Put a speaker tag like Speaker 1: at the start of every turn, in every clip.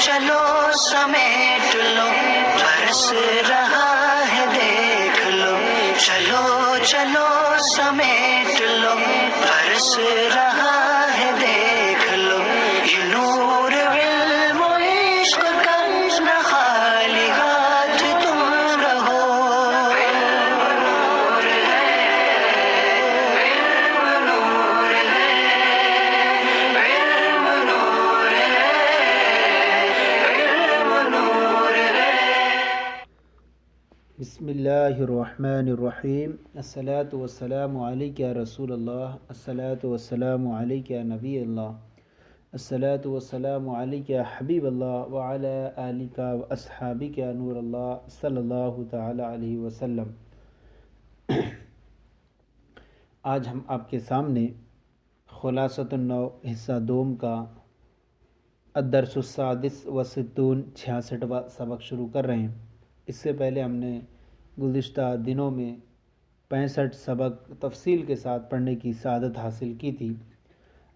Speaker 1: چلو سمیٹ لو برس رہا ہے دیکھ لو، چلو چلو سمیٹ لو برس رہا ہے دیکھ لو، یہ نور علم و عشق کا نہ خالی ہاتھ تم رہو۔ علم نور ہے، علم نور ہے، علم نور ہے، علم نور ہے۔
Speaker 2: بسم اللہ الرحمن الرحیم۔ الصلاۃ والسلام علیک یا رسول اللہ، الصلاۃ والسلام علیک یا نبی اللہ، الصلاۃ والسلام علیک یا حبیب اللہ وعلی آلک و اصحابک یا نور اللہ صلی اللہ تعالی علیہ وسلم۔ آج ہم آپ کے سامنے خلاصۃ النو حصہ دوم کا الدرس السادس و ستون 66واں سبق شروع کر رہے ہیں۔ اس سے پہلے ہم نے گزشتہ دنوں میں 65 سبق تفصیل کے ساتھ پڑھنے کی سعادت حاصل کی تھی۔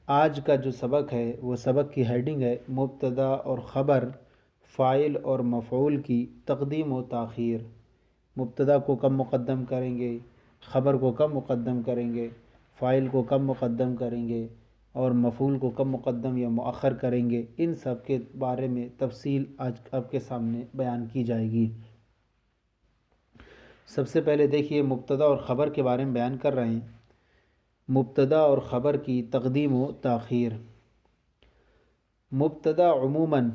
Speaker 2: آج کا جو سبق ہے وہ سبق کی ہیڈنگ ہے مبتدا اور خبر، فاعل اور مفعول کی تقدیم و تاخیر۔ مبتدا کو کب مقدم کریں گے، خبر کو کب مقدم کریں گے، فاعل کو کب مقدم کریں گے اور مفعول کو کب مقدم یا مؤخر کریں گے، ان سب کے بارے میں تفصیل آج آپ کے سامنے بیان کی جائے گی۔ سب سے پہلے دیکھیے مبتدا اور خبر کے بارے میں بیان کر رہے ہیں۔ مبتدا اور خبر کی تقدیم و تاخیر۔ مبتدا عموماً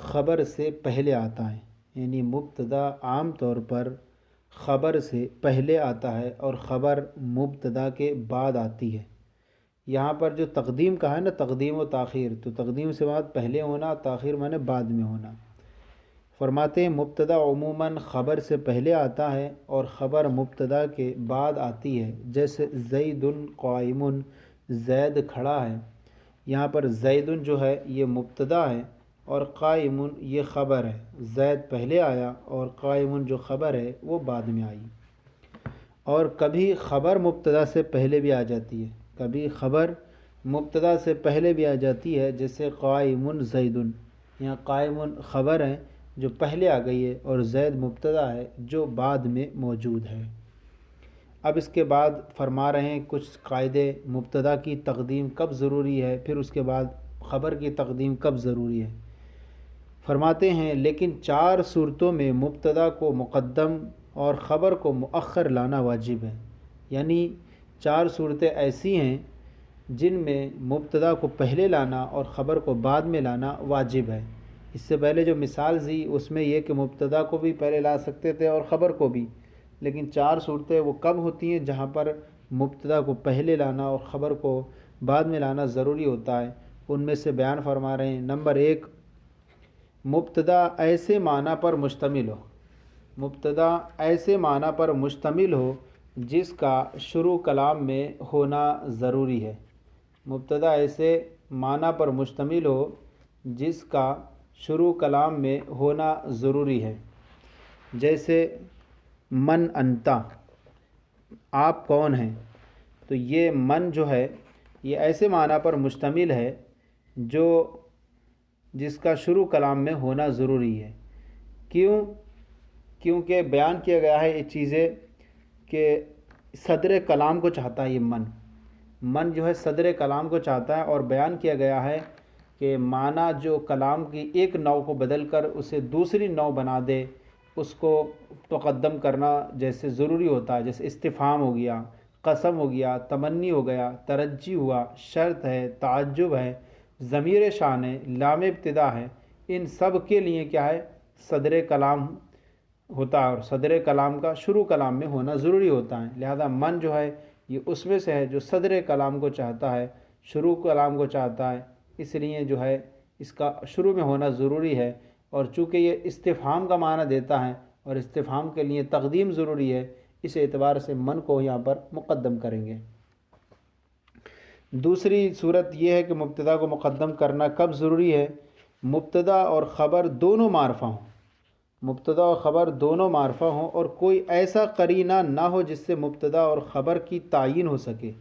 Speaker 2: خبر سے پہلے آتا ہے، یعنی مبتدا عام طور پر خبر سے پہلے آتا ہے اور خبر مبتدا کے بعد آتی ہے۔ یہاں پر جو تقدیم کہا ہے نا، تقدیم و تاخیر، تو تقدیم سے بعد پہلے ہونا، تاخیر مانے بعد میں ہونا۔ فرماتے ہیں مبتدا عموماً خبر سے پہلے آتا ہے اور خبر مبتدا کے بعد آتی ہے۔ جیسے زید قائم، زید کھڑا ہے۔ یہاں پر زید جو ہے یہ مبتدا ہے اور قائم یہ خبر ہے۔ زید پہلے آیا اور قائم جو خبر ہے وہ بعد میں آئی۔ اور کبھی خبر مبتدا سے پہلے بھی آ جاتی ہے، کبھی خبر مبتدا سے پہلے بھی آ جاتی ہے، جیسے قائم زید۔ یہاں قائم خبر ہے جو پہلے آ گئی ہے اور زید مبتدا ہے جو بعد میں موجود ہے۔ اب اس کے بعد فرما رہے ہیں کچھ قاعدے، مبتدا کی تقدیم کب ضروری ہے، پھر اس کے بعد خبر کی تقدیم کب ضروری ہے۔ فرماتے ہیں لیکن 4 صورتوں میں مبتدا کو مقدم اور خبر کو مؤخر لانا واجب ہے۔ یعنی 4 صورتیں ایسی ہیں جن میں مبتدا کو پہلے لانا اور خبر کو بعد میں لانا واجب ہے۔ اس سے پہلے جو مثال دی اس میں یہ کہ مبتدا کو بھی پہلے لا سکتے تھے اور خبر کو بھی، لیکن 4 صورتیں وہ کب ہوتی ہیں جہاں پر مبتدا کو پہلے لانا اور خبر کو بعد میں لانا ضروری ہوتا ہے۔ ان میں سے بیان فرما رہے ہیں۔ نمبر 1، مبتدا ایسے معنی پر مشتمل ہو، مبتدا ایسے معنی پر مشتمل ہو جس کا شروع کلام میں ہونا ضروری ہے۔ مبتدا ایسے معنی پر مشتمل ہو جس کا شروع کلام میں ہونا ضروری ہے۔ جیسے من انتا، آپ کون ہیں، تو یہ من جو ہے یہ ایسے معنی پر مشتمل ہے جس کا شروع کلام میں ہونا ضروری ہے۔ کیونکہ بیان کیا گیا ہے یہ چیزیں کہ صدر کلام کو چاہتا ہے۔ یہ من جو ہے صدر کلام کو چاہتا ہے، اور بیان کیا گیا ہے کہ معنی جو کلام کی ایک نوع کو بدل کر اسے دوسری نوع بنا دے، اس کو مقدم کرنا جیسے ضروری ہوتا ہے۔ جیسے استفہام ہو گیا، قسم ہو گیا، تمنی ہو گیا، ترجی ہوا، شرط ہے، تعجب ہے، ضمیر شان ہے، لام ابتدا ہے، ان سب کے لیے کیا ہے، صدر کلام ہوتا ہے، اور صدر کلام کا شروع کلام میں ہونا ضروری ہوتا ہے۔ لہذا من جو ہے یہ اس میں سے ہے جو صدر کلام کو چاہتا ہے، شروع کلام کو چاہتا ہے، اس لیے جو ہے اس کا شروع میں ہونا ضروری ہے۔ اور چونکہ یہ استفہام کا معنی دیتا ہے اور استفہام کے لیے تقدیم ضروری ہے، اس اعتبار سے من کو یہاں پر مقدم کریں گے۔ دوسری صورت یہ ہے کہ مبتدا کو مقدم کرنا کب ضروری ہے، مبتدا اور خبر دونوں معرفہ ہوں، مبتدا اور خبر دونوں معرفہ ہوں اور کوئی ایسا قرینہ نہ ہو جس سے مبتدا اور خبر کی تعین ہو سکے۔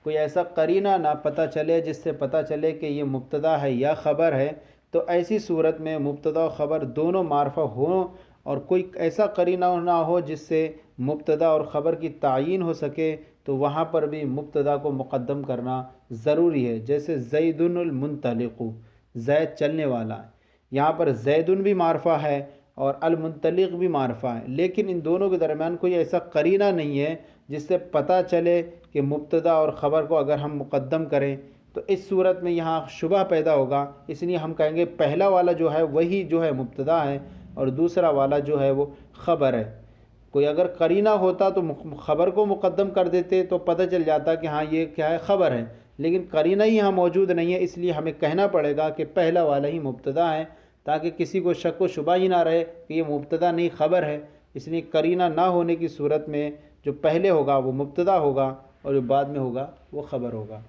Speaker 2: کوئی ایسا قرینہ نہ پتہ چلے جس سے پتہ چلے کہ یہ مبتدا ہے یا خبر ہے، تو ایسی صورت میں مبتدا و خبر دونوں معرفہ ہوں اور کوئی ایسا قرینہ نہ ہو جس سے مبتدا اور خبر کی تعیین ہو سکے تو وہاں پر بھی مبتدا کو مقدم کرنا ضروری ہے. جیسے زید المنطلق، زید چلنے والا ہے، یہاں پر زیدن بھی معرفہ ہے اور المنطلق بھی معرفہ ہے، لیکن ان دونوں کے درمیان کوئی ایسا قرینہ نہیں ہے جس سے پتہ چلے کہ مبتدا اور خبر کو اگر ہم مقدم کریں تو اس صورت میں یہاں شبہ پیدا ہوگا. اس لیے ہم کہیں گے پہلا والا جو ہے وہی جو ہے مبتدا ہے اور دوسرا والا جو ہے وہ خبر ہے. کوئی اگر قرینہ ہوتا تو خبر کو مقدم کر دیتے تو پتہ چل جاتا کہ ہاں یہ کیا ہے، خبر ہے، لیکن قرینہ ہی یہاں موجود نہیں ہے، اس لیے ہمیں کہنا پڑے گا کہ پہلا والا ہی مبتدا ہے تاکہ کسی کو شک و شبہ ہی نہ رہے کہ یہ مبتدا نہیں خبر ہے. اس لیے قرینہ نہ ہونے کی صورت میں جو پہلے ہوگا وہ مبتدا ہوگا اور جو بعد میں ہوگا وہ خبر ہوگا.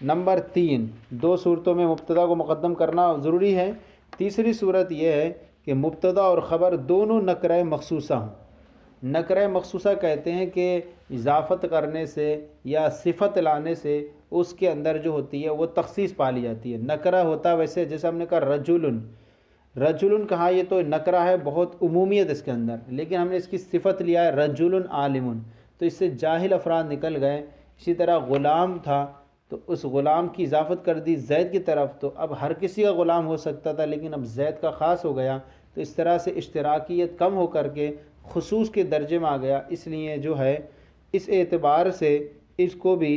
Speaker 2: نمبر 3، دو صورتوں میں مبتدا کو مقدم کرنا ضروری ہے. تیسری صورت یہ ہے کہ مبتدا اور خبر دونوں نکرہ مخصوصہ ہوں. نکرہ مخصوصہ کہتے ہیں کہ اضافت کرنے سے یا صفت لانے سے اس کے اندر جو ہوتی ہے وہ تخصیص پالی جاتی ہے. نکرہ ہوتا ویسے جیسے ہم نے کہا رجلن، رجلن کہا یہ تو نکرہ ہے، بہت عمومیت اس کے اندر، لیکن ہم نے اس کی صفت لیا ہے رجل عالم، تو اس سے جاہل افراد نکل گئے. اسی طرح غلام تھا تو اس غلام کی اضافت کر دی زید کی طرف، تو اب ہر کسی کا غلام ہو سکتا تھا لیکن اب زید کا خاص ہو گیا، تو اس طرح سے اشتراکیت کم ہو کر کے خصوص کے درجے میں آ گیا. اس لیے جو ہے اس اعتبار سے اس کو بھی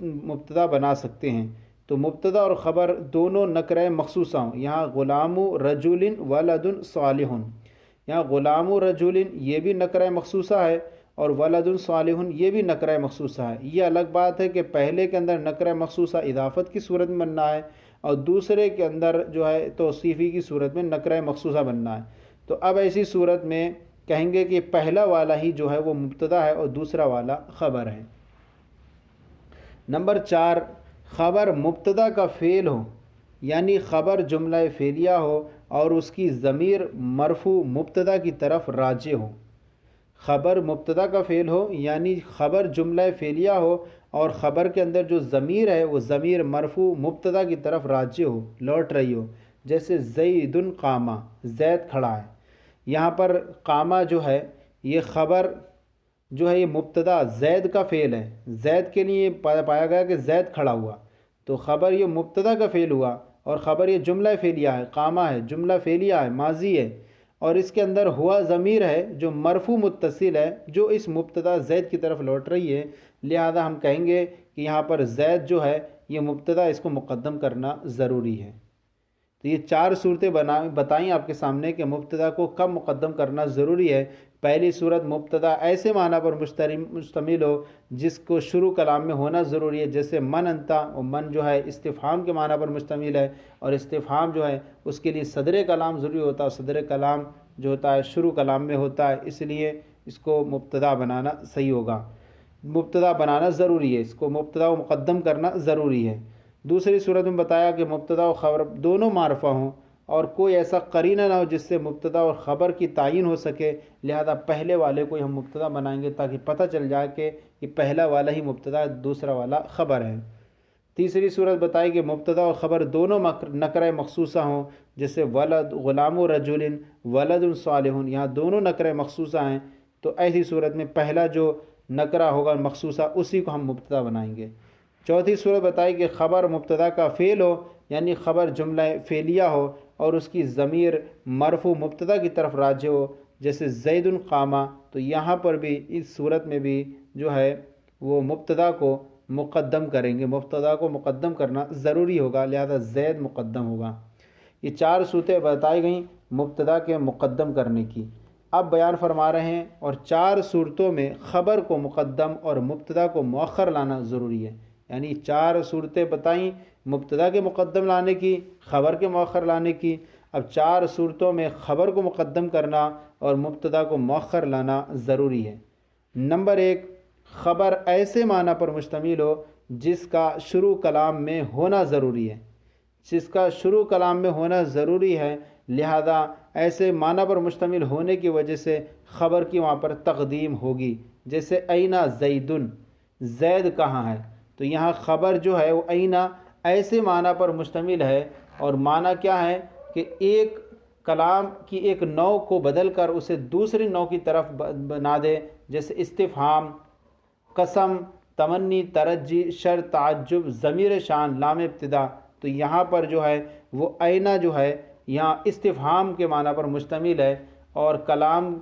Speaker 2: مبتدا بنا سکتے ہیں. تو مبتدا اور خبر دونوں نکرہ مخصوصہ ہوں. یہاں غلام رجل ولد صالح، یہاں غلام رجل یہ بھی نکرہ مخصوصہ ہے اور ولد صالح یہ بھی نکرہ مخصوصہ ہے. یہ الگ بات ہے کہ پہلے کے اندر نکرہ مخصوصہ اضافت کی صورت میں بننا ہے اور دوسرے کے اندر جو ہے توصیفی کی صورت میں نکرہ مخصوصہ بننا ہے. تو اب ایسی صورت میں کہیں گے کہ پہلا والا ہی جو ہے وہ مبتدا ہے اور دوسرا والا خبر ہے. نمبر 4، خبر مبتدا کا فعل ہو، یعنی خبر جملہ فعلیہ ہو اور اس کی ضمیر مرفوع مبتدا کی طرف راجع ہو. خبر مبتدا کا فعل ہو یعنی خبر جملہ فعلیہ ہو اور خبر کے اندر جو ضمیر ہے وہ ضمیر مرفوع مبتدا کی طرف راجع ہو، لوٹ رہی ہو. جیسے زید قامہ، زید کھڑا ہے. یہاں پر قامہ جو ہے یہ خبر جو ہے یہ مبتدا زید کا فعل ہے، زید کے لیے پایا گیا کہ زید کھڑا ہوا، تو خبر یہ مبتدا کا فعل ہوا اور خبر یہ جملہ فعلیہ ہے، قامہ ہے، جملہ فعلیہ ہے، ماضی ہے، اور اس کے اندر ہوا ضمیر ہے جو مرفوع متصل ہے جو اس مبتدا زید کی طرف لوٹ رہی ہے. لہذا ہم کہیں گے کہ یہاں پر زید جو ہے یہ مبتدا، اس کو مقدم کرنا ضروری ہے. تو یہ 4 صورتیں بتائیں آپ کے سامنے کہ مبتدا کو کب مقدم کرنا ضروری ہے. پہلی صورت مبتدا ایسے معنی پر مشتمل ہو جس کو شروع کلام میں ہونا ضروری ہے، جیسے من انتا، اور من جو ہے استفہام کے معنی پر مشتمل ہے اور استفہام جو ہے اس کے لیے صدر کلام ضروری ہوتا ہے، صدر کلام جو ہوتا ہے شروع کلام میں ہوتا ہے، اس لیے اس کو مبتدا بنانا صحیح ہوگا، مبتدا بنانا ضروری ہے، اس کو مبتدا و مقدم کرنا ضروری ہے. دوسری صورت میں بتایا کہ مبتدا و خبر دونوں معرفہ ہوں اور کوئی ایسا قرینہ نہ ہو جس سے مبتدا اور خبر کی تعیین ہو سکے، لہذا پہلے والے کو ہم مبتدا بنائیں گے تاکہ پتہ چل جائے کہ یہ پہلا والا ہی مبتدا ہے، دوسرا والا خبر ہے. تیسری صورت بتائی کہ مبتدا اور خبر دونوں نکرہ مخصوصہ ہوں، جیسے ولد غلام رجل ولد صالح، یہاں دونوں نکرہ مخصوصہ ہیں، تو ایسی صورت میں پہلا جو نکرہ ہوگا مخصوصہ اسی کو ہم مبتدا بنائیں گے. چوتھی صورت بتائی کہ خبر مبتدا کا فعل ہو، یعنی خبر جملہ فعلیہ ہو اور اس کی ضمیر مرفوع مبتدا کی طرف راجع ہو، جیسے زید قامہ، تو یہاں پر بھی اس صورت میں بھی جو ہے وہ مبتدا کو مقدم کریں گے، مبتدا کو مقدم کرنا ضروری ہوگا، لہذا زید مقدم ہوگا. یہ 4 صورتیں بتائی گئیں مبتدا کے مقدم کرنے کی. اب بیان فرما رہے ہیں اور 4 صورتوں میں خبر کو مقدم اور مبتدا کو مؤخر لانا ضروری ہے. یعنی 4 صورتیں بتائیں مبتدا کے مقدم لانے کی، خبر کے مؤخر لانے کی. اب 4 صورتوں میں خبر کو مقدم کرنا اور مبتدا کو مؤخر لانا ضروری ہے. نمبر 1، خبر ایسے معنی پر مشتمل ہو جس کا شروع کلام میں ہونا ضروری ہے، جس کا شروع کلام میں ہونا ضروری ہے، لہذا ایسے معنی پر مشتمل ہونے کی وجہ سے خبر کی وہاں پر تقدیم ہوگی. جیسے اینا زیدن، زید کہاں ہے، تو یہاں خبر جو ہے وہ اینا ایسے معنی پر مشتمل ہے اور معنی کیا ہے کہ ایک کلام کی ایک نوع کو بدل کر اسے دوسری نوع کی طرف بنا دے، جیسے استفہام، قسم، تمنی، ترجی، شرط، تعجب، ضمیر شان، لام ابتدا۔ تو یہاں پر جو ہے وہ آئینہ جو ہے یہاں استفہام کے معنی پر مشتمل ہے، اور کلام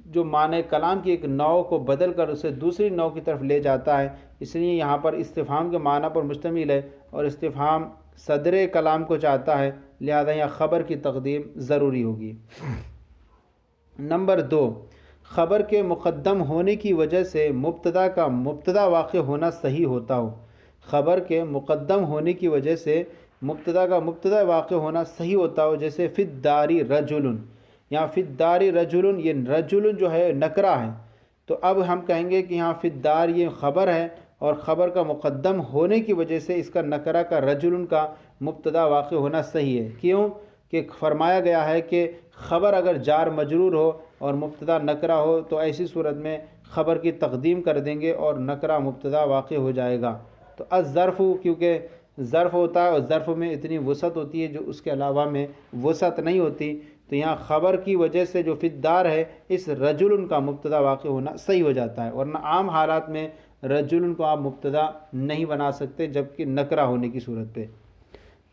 Speaker 2: جو معنی کلام کی ایک نوع کو بدل کر اسے دوسری نوع کی طرف لے جاتا ہے، اس لیے یہاں پر استفہام کے معنی پر مشتمل ہے، اور استفہام صدر کلام کو چاہتا ہے، لہذا یہاں خبر کی تقدیم ضروری ہوگی۔ نمبر 2، خبر کے مقدم ہونے کی وجہ سے مبتدا کا مبتدا واقع ہونا صحیح ہوتا ہو۔ خبر کے مقدم ہونے کی وجہ سے مبتدا کا مبتدا واقع ہونا صحیح ہوتا ہو، جیسے فی الداری رجل، یہاں فی الداری رجل، یہ رجل جو ہے نکرہ ہے، تو اب ہم کہیں گے کہ یہاں فی الدار یہ خبر ہے، اور خبر کا مقدم ہونے کی وجہ سے اس کا نکرہ کا رجل کا مبتدا واقع ہونا صحیح ہے۔ کیوں کہ فرمایا گیا ہے کہ خبر اگر جار مجرور ہو اور مبتدا نکرہ ہو تو ایسی صورت میں خبر کی تقدیم کر دیں گے اور نکرہ مبتدا واقع ہو جائے گا۔ تو الظرف، کیونکہ ظرف ہوتا ہے اور ظرف میں اتنی وسعت ہوتی ہے جو اس کے علاوہ میں وسعت نہیں ہوتی، تو یہاں خبر کی وجہ سے جو فی الدار ہے اس رجل کا مبتدا واقع ہونا صحیح ہو جاتا ہے، ورنہ عام حالات میں رجل کو آپ مبتدا نہیں بنا سکتے جبکہ نکرہ ہونے کی صورت پہ۔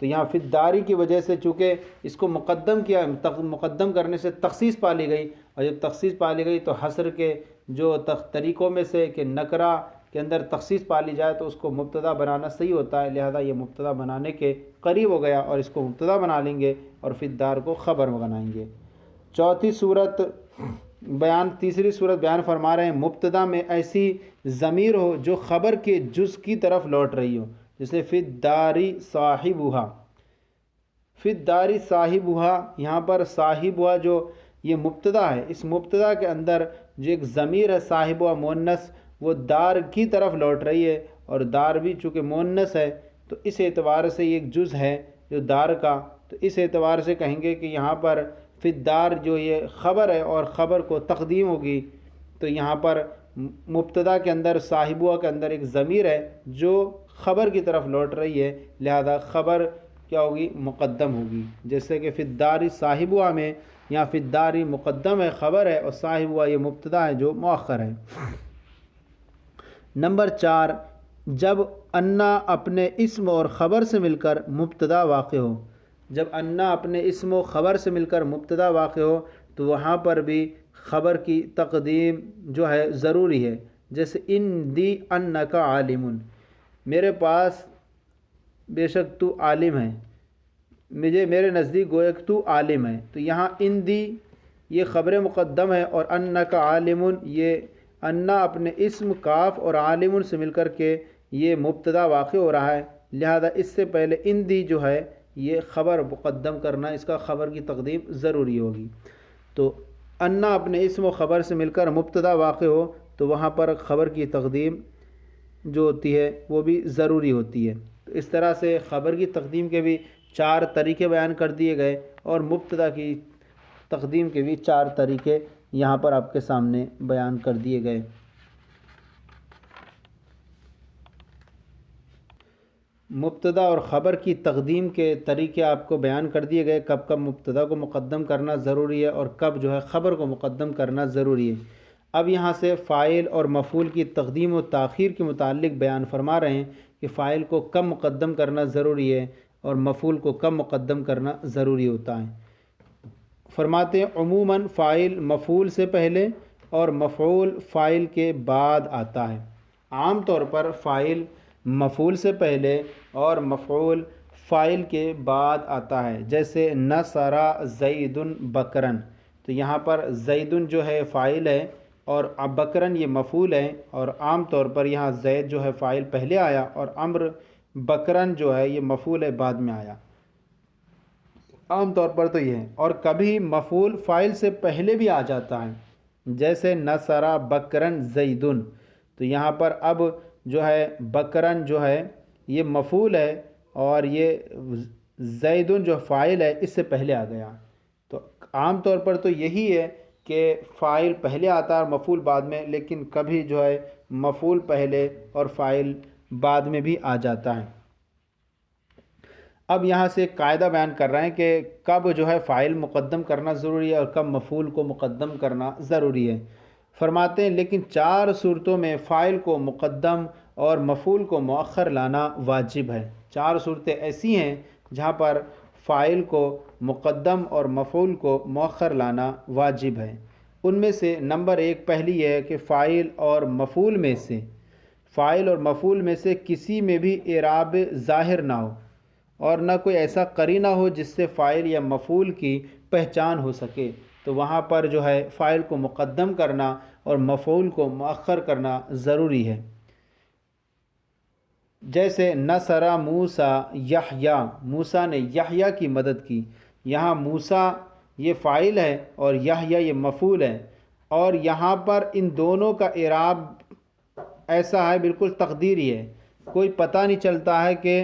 Speaker 2: تو یہاں فی الداری کی وجہ سے چونکہ اس کو مقدم کیا، مقدم کرنے سے تخصیص پالی گئی، اور جب تخصیص پالی گئی تو حصر کے جو طریقوں میں سے کہ نکرہ کے اندر تخصیص پالی جائے تو اس کو مبتدا بنانا صحیح ہوتا ہے، لہذا یہ مبتدا بنانے کے قریب ہو گیا، اور اس کو مبتدا بنا لیں گے اور فی الدار کو خبر بنائیں گے۔ تیسری صورت بیان فرما رہے ہیں، مبتدا میں ایسی ضمیر ہو جو خبر کے جز کی طرف لوٹ رہی ہو، جیسے فی الداری صاحبہا۔ فی الداری صاحبہا، یہاں پر صاحبہا جو یہ مبتدا ہے، اس مبتدا کے اندر جو ایک ضمیر ہے صاحبہا مؤنث، وہ دار کی طرف لوٹ رہی ہے، اور دار بھی چونکہ مؤنث ہے تو اس اعتبار سے یہ ایک جز ہے جو دار کا، تو اس اعتبار سے کہیں گے کہ یہاں پر فی الدار جو یہ خبر ہے اور خبر کو تقدیم ہوگی، تو یہاں پر مبتدا کے اندر صاحبہ کے اندر ایک ضمیر ہے جو خبر کی طرف لوٹ رہی ہے، لہذا خبر کیا ہوگی، مقدم ہوگی، جیسے کہ فی الداری صاحبہ میں یہاں فی الداری مقدم ہے، خبر ہے، اور صاحبہ یہ مبتدا ہے جو مؤخر ہے۔ نمبر 4، جب انا اپنے اسم اور خبر سے مل کر مبتدا واقع ہو۔ جب انا اپنے اسم و خبر سے مل کر مبتدا واقع ہو تو وہاں پر بھی خبر کی تقدیم جو ہے ضروری ہے، جیسے ان دی انک عالم، میرے پاس بے شک تو عالم ہے، میرے نزدیک گویا کہ تو عالم ہے، تو یہاں ان دی یہ خبر مقدم ہے، اور انک عالم یہ انا اپنے اسم کاف اور عالم سے مل کر کے یہ مبتدا واقع ہو رہا ہے، لہذا اس سے پہلے ان دی جو ہے یہ خبر مقدم کرنا، اس کا خبر کی تقدیم ضروری ہوگی۔ تو انا اپنے اسم و خبر سے مل کر مبتدا واقع ہو تو وہاں پر خبر کی تقدیم جو ہوتی ہے وہ بھی ضروری ہوتی ہے۔ تو اس طرح سے خبر کی تقدیم کے بھی 4 طریقے بیان کر دیے گئے، اور مبتدا کی تقدیم کے بھی 4 طریقے یہاں پر آپ کے سامنے بیان کر دیے گئے۔ مبتدا اور خبر کی تقدیم کے طریقے آپ کو بیان کر دیے گئے، کب کب مبتدا کو مقدم کرنا ضروری ہے اور کب جو ہے خبر کو مقدم کرنا ضروری ہے۔ اب یہاں سے فاعل اور مفعول کی تقدیم و تاخیر کے متعلق بیان فرما رہے ہیں کہ فاعل کو کب مقدم کرنا ضروری ہے اور مفعول کو کب مقدم کرنا ضروری ہوتا ہے۔ فرماتے ہیں عموماً فاعل مفعول سے پہلے اور مفعول فاعل کے بعد آتا ہے۔ عام طور پر فاعل مفعول سے پہلے اور مفعول فاعل کے بعد آتا ہے، جیسے نصر زید بکرن، تو یہاں پر زید جو ہے فاعل ہے اور بکرن یہ مفعول ہے، اور عام طور پر یہاں زید جو ہے فاعل پہلے آیا اور امر بکرن جو ہے یہ مفعول ہے بعد میں آیا، عام طور پر تو یہ ہے، اور کبھی مفعول فاعل سے پہلے بھی آ جاتا ہے، جیسے نصر بکرن زیدن، تو یہاں پر اب جو ہے بکرن جو ہے یہ مفعول ہے اور یہ زیدن جو فاعل ہے اس سے پہلے آ گیا۔ تو عام طور پر تو یہی ہے کہ فاعل پہلے آتا ہے مفعول بعد میں، لیکن کبھی جو ہے مفعول پہلے اور فاعل بعد میں بھی آ جاتا ہے۔ اب یہاں سے ایک قاعدہ بیان کر رہے ہیں کہ کب جو ہے فاعل مقدم کرنا ضروری ہے اور کب مفعول کو مقدم کرنا ضروری ہے۔ فرماتے ہیں لیکن 4 صورتوں میں فاعل کو مقدم اور مفعول کو مؤخر لانا واجب ہے۔ 4 صورتیں ایسی ہیں جہاں پر فاعل کو مقدم اور مفعول کو مؤخر لانا واجب ہے۔ ان میں سے نمبر 1 پہلی یہ ہے کہ فاعل اور مفعول میں سے کسی میں بھی اعراب ظاہر نہ ہو اور نہ کوئی ایسا قرینہ ہو جس سے فاعل یا مفعول کی پہچان ہو سکے، تو وہاں پر جو ہے فاعل کو مقدم کرنا اور مفعول کو مؤخر کرنا ضروری ہے۔ جیسے نصر موسیٰ یحییٰ، موسیٰ نے یحییٰ کی مدد کی۔ یہاں موسیٰ یہ فاعل ہے اور یحییٰ یہ مفعول ہے، اور یہاں پر ان دونوں کا اعراب ایسا ہے بالکل تقدیری ہے، کوئی پتہ نہیں چلتا ہے کہ،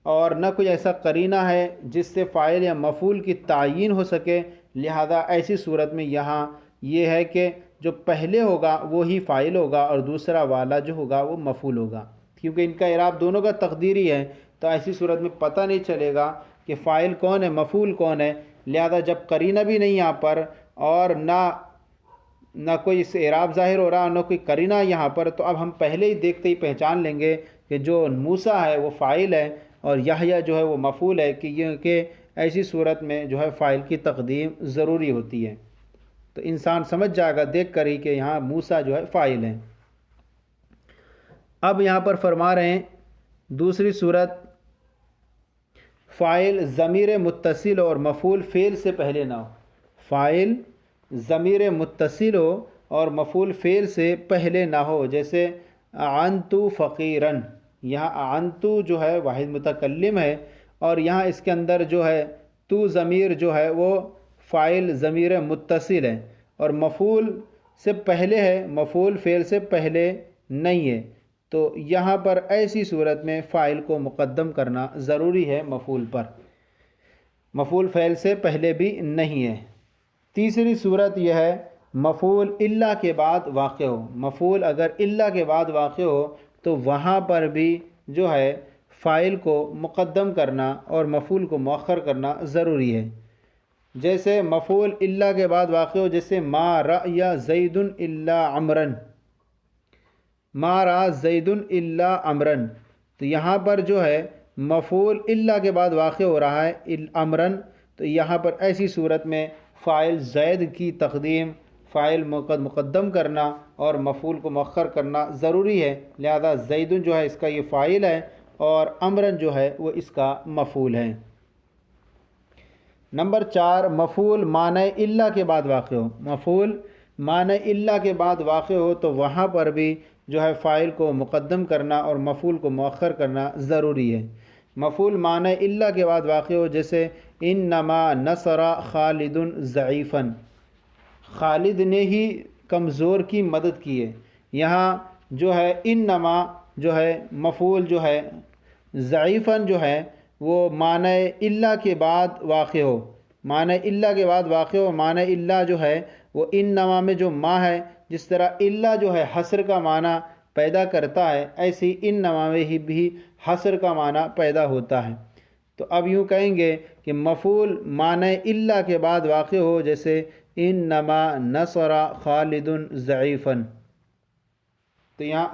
Speaker 2: اور نہ کوئی ایسا قرینہ ہے جس سے فاعل یا مفعول کی تعیین ہو سکے، لہذا ایسی صورت میں یہاں یہ ہے کہ جو پہلے ہوگا وہی فاعل ہوگا اور دوسرا والا جو ہوگا وہ مفعول ہوگا، کیونکہ ان کا اعراب دونوں کا تقدیری ہے، تو ایسی صورت میں پتہ نہیں چلے گا کہ فاعل کون ہے مفعول کون ہے۔ لہذا جب قرینہ بھی نہیں یہاں پر اور نہ کوئی اس اعراب ظاہر ہو رہا اور نہ کوئی قرینہ یہاں پر، تو اب ہم پہلے ہی دیکھتے ہی پہچان لیں گے کہ جو موسیٰ ہے وہ فاعل ہے اور یحییٰ جو ہے وہ مفعول ہے، کہ ایسی صورت میں جو ہے فاعل کی تقدیم ضروری ہوتی ہے، تو انسان سمجھ جائے گا دیکھ کر ہی کہ یہاں موسیٰ جو ہے فاعل ہے۔ اب یہاں پر فرما رہے ہیں دوسری صورت، فاعل ضمیر متصل اور مفعول فعل سے پہلے نہ ہو۔ فاعل ضمیر متصل ہو اور مفعول فعل سے پہلے نہ ہو، جیسے اعنت فقیراً، یہاں اعنت جو ہے واحد متکلم ہے اور یہاں اس کے اندر جو ہے تو ضمیر جو ہے وہ فاعل ضمیر متصل ہے اور مفعول سے پہلے ہے، مفعول فعل سے پہلے نہیں ہے، تو یہاں پر ایسی صورت میں فاعل کو مقدم کرنا ضروری ہے مفعول پر، مفعول فعل سے پہلے بھی نہیں ہے۔ تیسری صورت یہ ہے مفعول الا کے بعد واقع ہو۔ مفعول اگر الا کے بعد واقع ہو تو وہاں پر بھی جو ہے فاعل کو مقدم کرنا اور مفعول کو مؤخر کرنا ضروری ہے۔ جیسے مفعول الا کے بعد واقع ہو، جیسے ما رأی زید الا عمرا، ما رأى زید الا عمرا، تو یہاں پر جو ہے مفعول الا کے بعد واقع ہو رہا ہے عمرا، تو یہاں پر ایسی صورت میں فاعل زید کی تقدیم، فاعل مقدم کرنا اور مفعول کو مؤخر کرنا ضروری ہے، لہذا زید جو ہے اس کا یہ فاعل ہے اور عمرن جو ہے وہ اس کا مفعول ہے۔ نمبر 4 مفعول معنی الا کے بعد واقع ہو۔ مفعول معنی الا کے بعد واقع ہو تو وہاں پر بھی جو ہے فاعل کو مقدم کرنا اور مفعول کو مؤخر کرنا ضروری ہے۔ مفعول معنی الا کے بعد واقع ہو، جیسے انما نصر خالد ضعیفا، خالد نے ہی کمزور کی مدد کی ہے۔ یہاں جو ہے انما جو ہے مفعول جو ہے ضعیفاً جو ہے وہ معنی الا کے بعد واقع ہو، معنی الا کے بعد واقع ہو، معنی الا جو ہے وہ انما میں جو ما ہے، جس طرح الا جو ہے حصر کا معنی پیدا کرتا ہے، ایسی انما میں ہی بھی حصر کا معنی پیدا ہوتا ہے۔ تو اب یوں کہیں گے کہ مفعول معنی الا کے بعد واقع ہو، جیسے انما نصر خالد ضعیفا، تو یہاں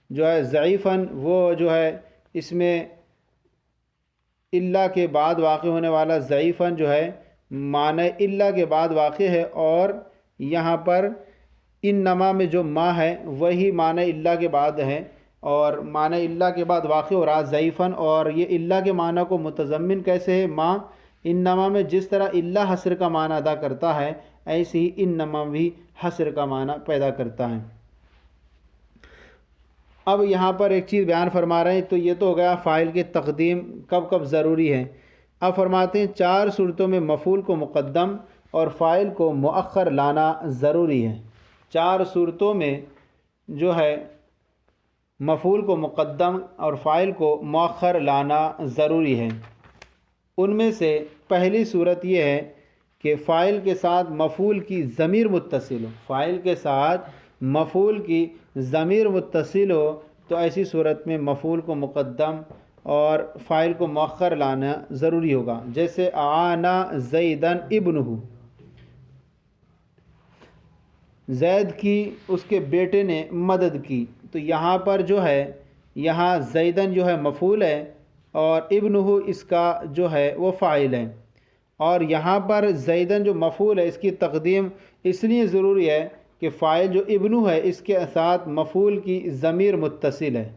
Speaker 2: جو ہے ضعیفاً وہ جو ہے اس میں الا کے بعد واقع ہونے والا ضعیفاً جو ہے معنی الا کے بعد واقع ہے، اور یہاں پر انما میں جو ما ہے وہی معنی الا کے بعد ہے، اور معنی الا کے بعد واقع ہو رہا ضعیفاً، اور یہ الا کے معنی کو متضمن کیسے ہے؟ ما، انما میں جس طرح الا حصر کا معنی ادا کرتا ہے ایسے ہی انما بھی حصر کا معنی پیدا کرتا ہے۔ اب یہاں پر ایک چیز بیان فرما رہے ہیں، تو یہ تو ہو گیا فاعل کی تقدیم کب کب ضروری ہے۔ اب فرماتے ہیں 4 صورتوں میں مفعول کو مقدم اور فاعل کو مؤخر لانا ضروری ہے۔ 4 صورتوں میں جو ہے مفعول کو مقدم اور فاعل کو مؤخر لانا ضروری ہے۔ ان میں سے پہلی صورت یہ ہے کہ فاعل کے ساتھ مفعول کی ضمیر متصل ہو، فاعل کے ساتھ مفعول کی ضمیر متصل ہو، تو ایسی صورت میں مفعول کو مقدم اور فاعل کو مؤخر لانا ضروری ہوگا. جیسے اعانا زیدن ابنہ، زید کی اس کے بیٹے نے مدد کی. تو یہاں پر جو ہے یہاں زیدن جو ہے مفعول ہے اور ابنہ اس کا جو ہے وہ فاعل ہے. اور یہاں پر زیدن جو مفعول ہے اس کی تقدیم اس لیے ضروری ہے کہ فاعل جو ابنہ ہے اس کے ساتھ مفعول کی ضمیر متصل ہے.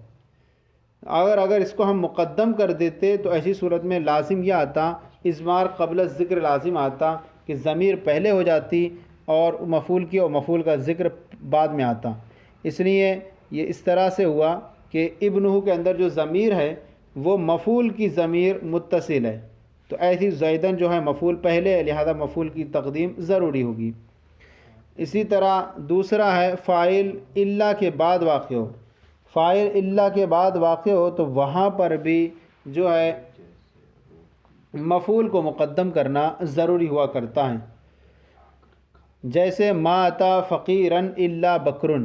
Speaker 2: اگر اس کو ہم مقدم کر دیتے تو ایسی صورت میں لازم یہ آتا، اضمار قبل الذکر لازم آتا کہ ضمیر پہلے ہو جاتی اور مفعول کی اور مفعول کا ذکر بعد میں آتا. اس لیے یہ اس طرح سے ہوا کہ ابنہ کے اندر جو ضمیر ہے وہ مفعول کی ضمیر متصل ہے. تو ایسی زیدن جو ہے مفعول پہلے ہے، لہذا مفعول کی تقدیم ضروری ہوگی. اسی طرح دوسرا ہے فاعل الا کے بعد واقع ہو. فاعل الا کے بعد واقع ہو تو وہاں پر بھی جو ہے مفعول کو مقدم کرنا ضروری ہوا کرتا ہے. جیسے ما اتا فقیرن الا بکرن،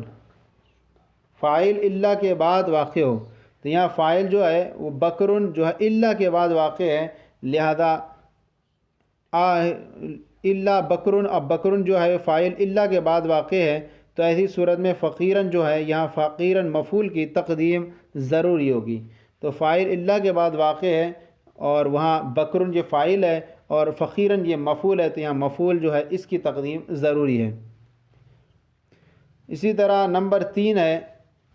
Speaker 2: فاعل الا کے بعد واقع ہو تو یہاں فاعل جو ہے وہ بکرن جو ہے الا کے بعد واقع ہے، لہذا الا بکرن، اب بکرن جو ہے فاعل الا کے بعد واقع ہے تو ایسی صورت میں فقیرن جو ہے یہاں فقیرن مفعول کی تقدیم ضروری ہوگی. تو فاعل الا کے بعد واقع ہے اور وہاں بکرن یہ فاعل ہے اور فقیرن یہ مفعول ہے، تو یہاں مفعول جو ہے اس کی تقدیم ضروری ہے. اسی طرح نمبر 3 ہے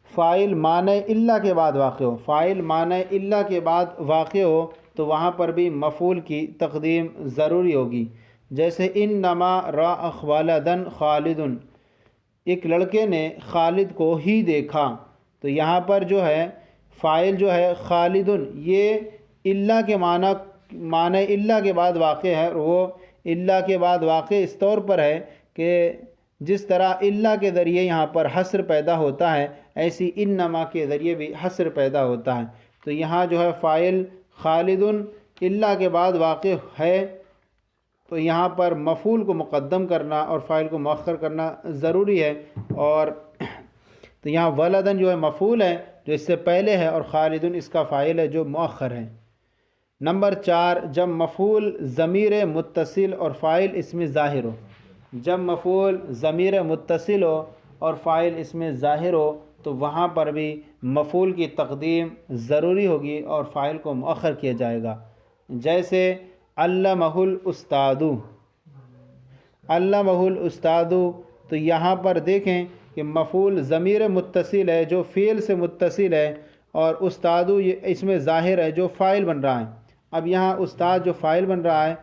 Speaker 2: فاعل معنی الا کے بعد واقع ہو. فاعل معنی الا کے بعد واقع ہو تو وہاں پر بھی مفعول کی تقدیم ضروری ہوگی. جیسے انما راء ولدن خالد، ایک لڑکے نے خالد کو ہی دیکھا. تو یہاں پر جو ہے فاعل جو ہے خالدن یہ الا کے معنی الا کے بعد واقع ہے، اور وہ الا کے بعد واقع اس طور پر ہے کہ جس طرح الا کے ذریعے یہاں پر حصر پیدا ہوتا ہے ایسی انما کے ذریعے بھی حصر پیدا ہوتا ہے. تو یہاں جو ہے فاعل خالدن الا کے بعد واقع ہے تو یہاں پر مفعول کو مقدم کرنا اور فاعل کو مؤخر کرنا ضروری ہے. اور تو یہاں ولدن جو ہے مفعول ہے جو اس سے پہلے ہے اور خالدن اس کا فاعل ہے جو مؤخر ہے. نمبر 4 جب مفعول ضمیر متصل اور فاعل اس میں ظاہر ہو. جب مفعول ضمیر متصل ہو اور فاعل اس میں ظاہر ہو تو وہاں پر بھی مفعول کی تقدیم ضروری ہوگی اور فاعل کو مؤخر کیا جائے گا. جیسے علمہ الاستاذ، علمہ الاستاذ، تو یہاں پر دیکھیں کہ مفعول ضمیر متصل ہے جو فعل سے متصل ہے اور استاذ اس میں ظاہر ہے جو فاعل بن رہا ہے. اب یہاں استاد جو فاعل بن رہا ہے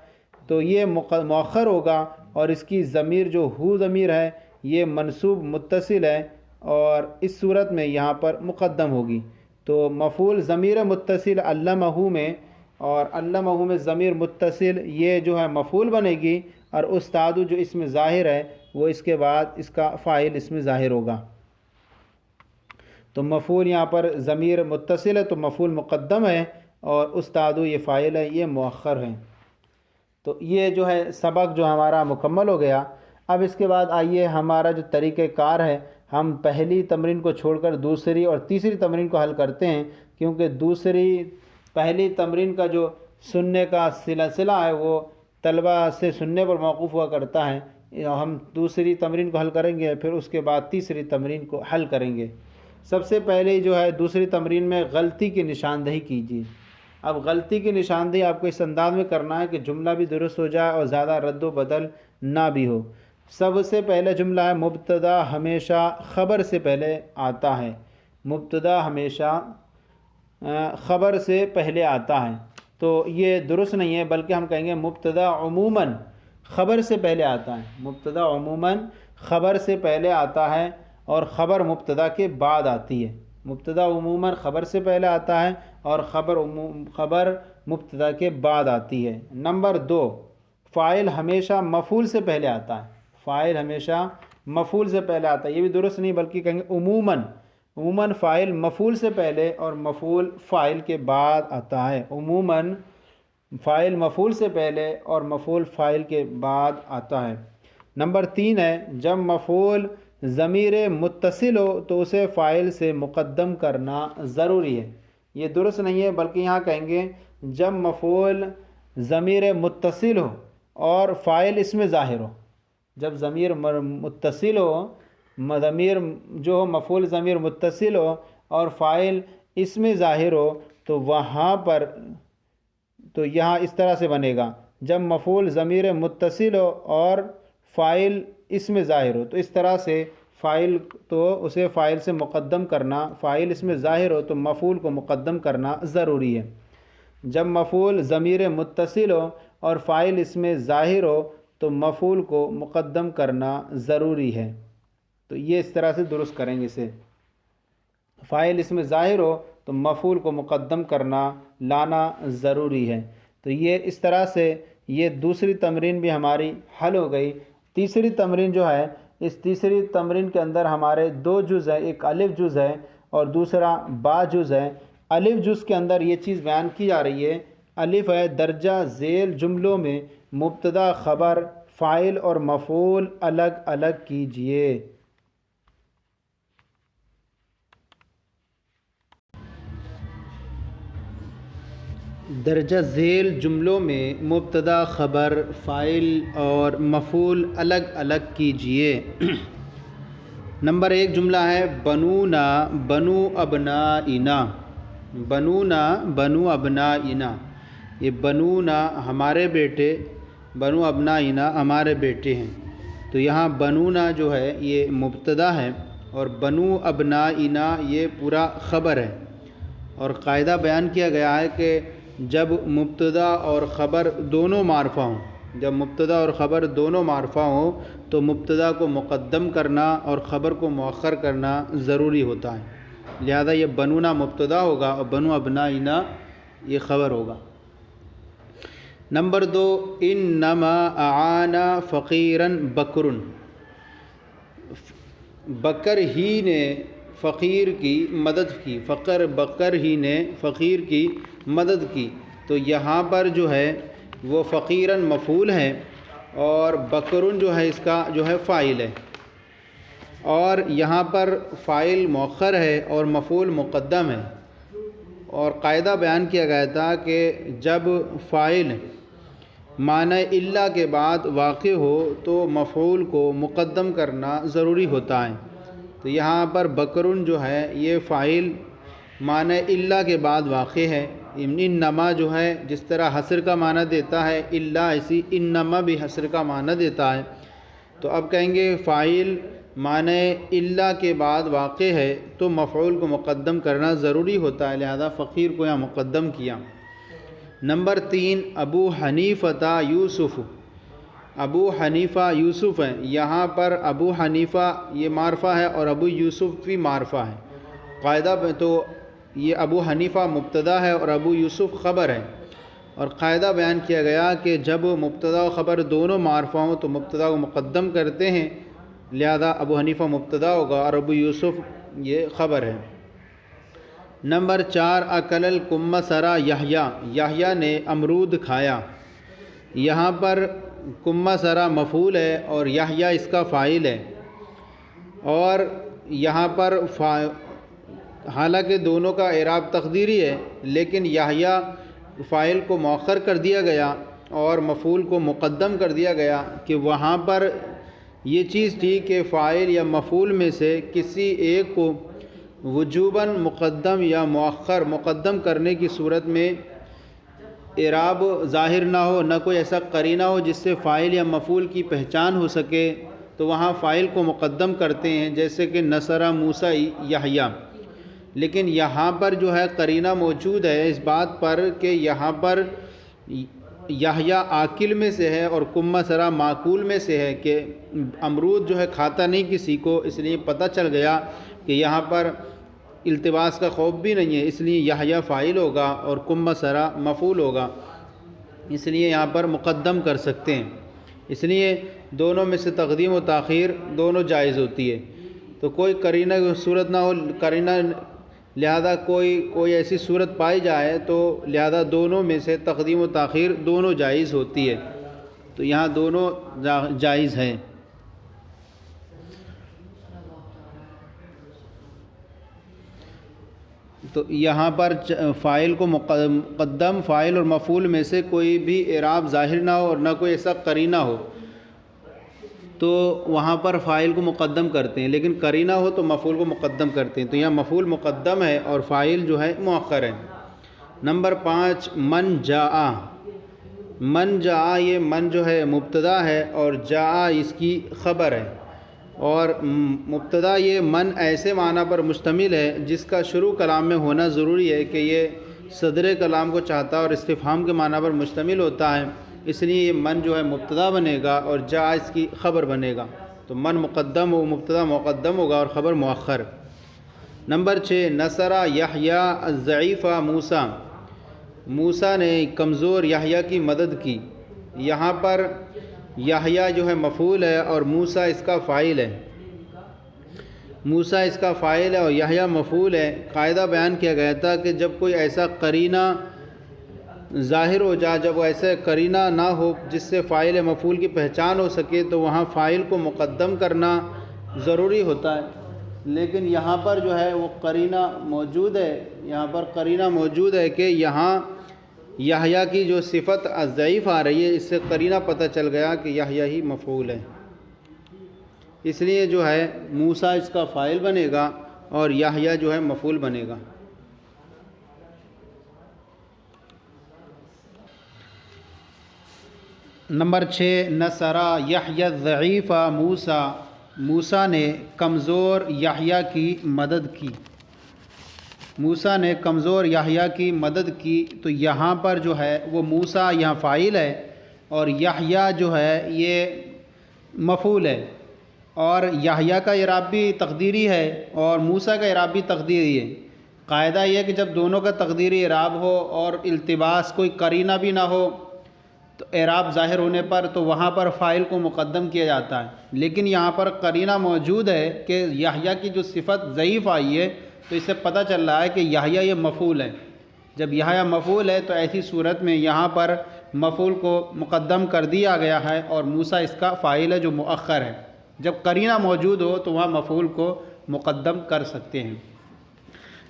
Speaker 2: تو یہ مؤخر ہوگا اور اس کی ضمیر جو ہو ضمیر ہے یہ منصوب متصل ہے اور اس صورت میں یہاں پر مقدم ہوگی. تو مفعول ضمیر متصل علمہ میں اور علمہ میں ضمیر متصل یہ جو ہے مفعول بنے گی اور استاد جو اس میں ظاہر ہے وہ اس کے بعد اس کا فاعل اس میں ظاہر ہوگا. تو مفعول یہاں پر ضمیر متصل ہے تو مفعول مقدم ہے اور استاد یہ فاعل ہے یہ مؤخر ہے. تو یہ جو ہے سبق جو ہمارا مکمل ہو گیا. اب اس کے بعد آئیے ہمارا جو طریقہ کار ہے ہم پہلی تمرین کو چھوڑ کر دوسری اور تیسری تمرین کو حل کرتے ہیں، کیونکہ پہلی تمرین کا جو سننے کا سلسلہ ہے وہ طلبہ سے سننے پر موقوف ہوا کرتا ہے. ہم دوسری تمرین کو حل کریں گے پھر اس کے بعد تیسری تمرین کو حل کریں گے. سب سے پہلے جو ہے دوسری تمرین میں غلطی کی نشاندہی کیجیے. اب غلطی کی نشاندہی آپ کو اس انداز میں کرنا ہے کہ جملہ بھی درست ہو جائے اور زیادہ رد و بدل نہ بھی ہو. سب سے پہلے جملہ ہے مبتدا ہمیشہ خبر سے پہلے آتا ہے. مبتدا ہمیشہ خبر سے پہلے آتا ہے تو یہ درست نہیں ہے، بلکہ ہم کہیں گے مبتدا عموماً خبر سے پہلے آتا ہے. مبتدا عموماً خبر سے پہلے آتا ہے اور خبر مبتدا کے بعد آتی ہے. مبتدا عموماً خبر سے پہلے آتا ہے اور خبر مبتدا کے بعد آتی ہے. نمبر 2 فاعل ہمیشہ مفعول سے پہلے آتا ہے. فاعل ہمیشہ مفعول سے پہلے آتا ہے، یہ بھی درست نہیں بلکہ کہیں گے عموماً فاعل مفعول سے پہلے اور مفعول فاعل کے بعد آتا ہے. عموماً فاعل مفعول سے پہلے اور مفعول فاعل کے بعد آتا ہے. نمبر 3 ہے جب مفعول ضمیر متصل ہو تو اسے فاعل سے مقدم کرنا ضروری ہے. یہ درست نہیں ہے، بلکہ یہاں کہیں گے جب مفعول ضمیر متصل ہو اور فاعل اس میں ظاہر ہو. جب ضمیر متصل ہو، ضمیر جو ہو مفعول ضمیر متصل ہو اور فاعل اس میں ظاہر ہو، تو وہاں پر تو یہاں اس طرح سے بنے گا. جب مفعول ضمیر متصل ہو اور فاعل اس میں ظاہر ہو، تو اس طرح سے فاعل تو اسے فاعل سے مقدم کرنا، فاعل اس میں ظاہر ہو تو مفعول کو مقدم کرنا ضروری ہے. جب مفعول ضمیر متصل ہو اور فاعل اس میں ظاہر ہو تو مفعول کو مقدم کرنا ضروری ہے. تو یہ اس طرح سے درست کریں گے اسے. فاعل اس میں ظاہر ہو تو مفعول کو مقدم کرنا لانا ضروری ہے. تو یہ اس طرح سے یہ دوسری تمرین بھی ہماری حل ہو گئی. تیسری تمرین جو ہے، اس تیسری تمرین کے اندر ہمارے دو جز ہیں، ایک الف جز ہے اور دوسرا با جز ہے. الف جز کے اندر یہ چیز بیان کی جا رہی ہے، الف ہے درجہ ذیل جملوں میں مبتدا خبر فاعل اور مفعول الگ الگ کیجئے. درجہ ذیل جملوں میں مبتدا خبر فاعل اور مفعول الگ الگ کیجئے. نمبر 1 جملہ ہے بنونا بنو ابنائنا. بنونا بنو ابنائنا، یہ بنونا ہمارے بیٹے، بنو ابنائنا ہمارے بیٹے ہیں. تو یہاں بنونا جو ہے یہ مبتدا ہے اور بنو ابنائنا یہ پورا خبر ہے. اور قاعدہ بیان کیا گیا ہے کہ جب مبتدا اور خبر دونوں معرفہ ہوں، جب مبتدا اور خبر دونوں معرفہ ہوں تو مبتدا کو مقدم کرنا اور خبر کو مؤخر کرنا ضروری ہوتا ہے. لہذا یہ بنونا مبتدا ہوگا اور بنو ابنائنا یہ خبر ہوگا. نمبر 2 انما اعانا فقیرن بکرن. بکر ہی نے فقیر کی مدد کی، بکر ہی نے فقیر کی مدد کی. تو یہاں پر جو ہے وہ فقیرن مفعول ہے اور بکرن جو ہے اس کا جو ہے فاعل ہے. اور یہاں پر فاعل مؤخر ہے اور مفعول مقدم ہے. اور قاعدہ بیان کیا گیا تھا کہ جب فاعل معنی الا کے بعد واقع ہو تو مفعول کو مقدم کرنا ضروری ہوتا ہے. تو یہاں پر بکرن جو ہے یہ فاعل معنی الا کے بعد واقع ہے. انما جو ہے جس طرح حصر کا معنی دیتا ہے الا، اسی انما بھی حصر کا معنی دیتا ہے. تو اب کہیں گے فاعل معنی الا کے بعد واقع ہے تو مفعول کو مقدم کرنا ضروری ہوتا ہے، لہذا فقیر کو یہاں مقدم کیا. نمبر 3 ابو حنیفہ یوسف. ابو حنیفہ یوسف ہیں. یہاں پر ابو حنیفہ یہ معرفہ ہے اور ابو یوسف بھی معرفہ ہے. قاعدہ تو یہ ابو حنیفہ مبتدا ہے اور ابو یوسف خبر ہے. اور قاعدہ بیان کیا گیا کہ جب مبتدا و خبر دونوں معرفہ ہوں تو مبتدا کو مقدم کرتے ہیں، لہذا ابو حنیفہ مبتدا ہوگا اور ابو یوسف یہ خبر ہے. نمبر 4 اکل الکمثرا یحییٰ. یحییٰ نے امرود کھایا. یہاں پر کمثرا مفعول ہے اور یحییٰ اس کا فاعل ہے. اور یہاں پر حالانکہ دونوں کا اعراب تقدیری ہے، لیکن یحییٰ فاعل کو مؤخر کر دیا گیا اور مفعول کو مقدم کر دیا گیا کہ وہاں پر یہ چیز تھی کہ فاعل یا مفعول میں سے کسی ایک کو وجوباً مقدم یا مؤخر مقدم کرنے کی صورت میں اعراب ظاہر نہ ہو، نہ کوئی ایسا قرینہ ہو جس سے فاعل یا مفعول کی پہچان ہو سکے، تو وہاں فاعل کو مقدم کرتے ہیں، جیسے کہ نصر موسیٰ یحییٰ. لیکن یہاں پر جو ہے قرینہ موجود ہے اس بات پر کہ یہاں پر یحییٰ آکل میں سے ہے اور کمثرا معقول میں سے ہے کہ امرود جو ہے کھاتا نہیں کسی کو، اس لیے پتہ چل گیا کہ یہاں پر التباس کا خوف بھی نہیں ہے، اس لیے یحییٰ فاعل ہوگا اور کمثرا مفعول ہوگا، اس لیے یہاں پر مقدم کر سکتے ہیں. اس لیے دونوں میں سے تقدیم و تاخیر دونوں جائز ہوتی ہے. تو کوئی قرینہ صورت نہ ہو، قرینہ لہذا کوئی ایسی صورت پائی جائے تو لہذا دونوں میں سے تقدیم و تاخیر دونوں جائز ہوتی ہے. تو یہاں دونوں جائز ہیں. تو یہاں پر فاعل کو مقدم فاعل اور مفعول میں سے کوئی بھی اعراب ظاہر نہ ہو اور نہ کوئی ایسا قرینہ ہو تو وہاں پر فاعل کو مقدم کرتے ہیں، لیکن قرینہ ہو تو مفعول کو مقدم کرتے ہیں۔ تو یہاں مفعول مقدم ہے اور فاعل جو ہے مؤخر ہے۔ نمبر 5 من جاء۔ من جاء، یہ من جو ہے مبتدا ہے اور جاء اس کی خبر ہے، اور مبتدا یہ من ایسے معنی پر مشتمل ہے جس کا شروع کلام میں ہونا ضروری ہے کہ یہ صدر کلام کو چاہتا ہے اور استفہام کے معنی پر مشتمل ہوتا ہے، اس لیے یہ من جو ہے مبتدا بنے گا اور جاء اس کی خبر بنے گا۔ تو من مقدم ہو، مبتدا مقدم ہوگا اور خبر مؤخر۔ نمبر 6 نصر یحییٰ الضعیف موسیٰ۔ موسیٰ نے کمزور یحییٰ کی مدد کی۔ یہاں پر یحییٰ جو ہے مفعول ہے اور موسیٰ اس کا فاعل ہے۔ موسیٰ اس کا فاعل ہے اور یحییٰ مفعول ہے۔ قاعدہ بیان کیا گیا تھا کہ جب کوئی ایسا قرینہ ظاہر ہو جائے، جب ایسا قرینہ نہ ہو جس سے فاعل مفعول کی پہچان ہو سکے تو وہاں فاعل کو مقدم کرنا ضروری ہوتا ہے، لیکن یہاں پر جو ہے وہ قرینہ موجود ہے۔ یہاں پر قرینہ موجود ہے کہ یہاں یحییٰ کی جو صفت الضعیف آ رہی ہے، اس سے قرینہ پتہ چل گیا کہ یحییٰ ہی مفعول ہے، اس لیے جو ہے موسیٰ اس کا فاعل بنے گا اور یحییٰ جو ہے مفعول بنے گا۔ نمبر 6 نصر یحییٰ الضعیف موسیٰ۔ موسیٰ نے کمزور یحییٰ کی مدد کی۔ موسیٰ نے کمزور یحییٰ کی مدد کی، تو یہاں پر جو ہے وہ موسیٰ یہاں فاعل ہے اور یحییٰ جو ہے یہ مفعول ہے، اور یحییٰ کا اعراب بھی تقدیری ہے اور موسیٰ کا اعراب بھی تقدیری ہے۔ قاعدہ یہ ہے کہ جب دونوں کا تقدیری اعراب ہو اور التباس کوئی قرینہ بھی نہ ہو تو اعراب ظاہر ہونے پر تو وہاں پر فاعل کو مقدم کیا جاتا ہے، لیکن یہاں پر قرینہ موجود ہے کہ یحییٰ کی جو صفت ضعیف آئی ہے تو اس سے پتہ چل رہا ہے کہ یحییٰ یہ مفعول ہے۔ جب یحییٰ مفعول ہے تو ایسی صورت میں یہاں پر مفعول کو مقدم کر دیا گیا ہے اور موسیٰ اس کا فاعل ہے جو مؤخر ہے۔ جب قرینہ موجود ہو تو وہاں مفعول کو مقدم کر سکتے ہیں۔